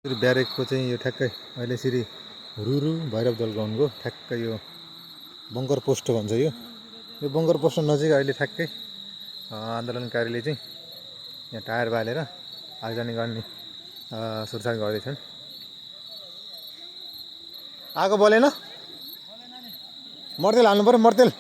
ब्यारेकको चाहिँ यो ठ्याक्कै अहिले यसरी रुरु भैरव दल ग्राउन्डको ठ्याक्कै यो बङ्कर पोस्ट भन्छ यो बङ्कर पोस्ट नजिक अहिले ठ्याक्कै आन्दोलनकारीले चाहिँ यहाँ टायर बालेर आगजनी गर्ने सुरक्षात गर्दैछन्। आगो बलेन मर्तेल हाल्नु पर्यो मर्तेल।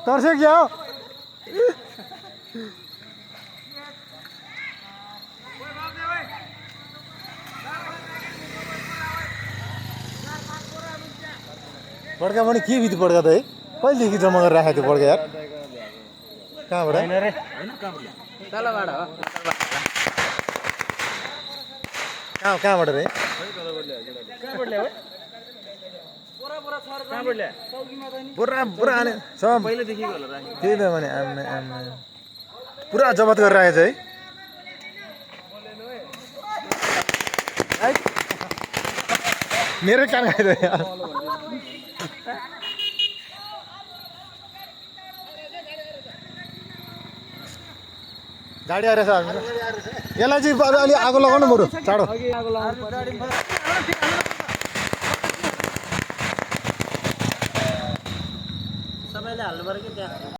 तर्से क्या हो पड्का पनि के बित्यो पड्का त है कहिलेदेखि जम्मा गरेर राखेको थियो पड्का यार कहाँबाट कहाँबाट रे पुरा पुरा सब त्यही त भने पुरा जबत गरेर राखेछ है मेरो कान खाइदियो यार गाडी आएर छ यसलाई चाहिँ अलि आगो लगाउनु बरु चाँडो सबैले हाल्नु पर्यो कि त्यहाँ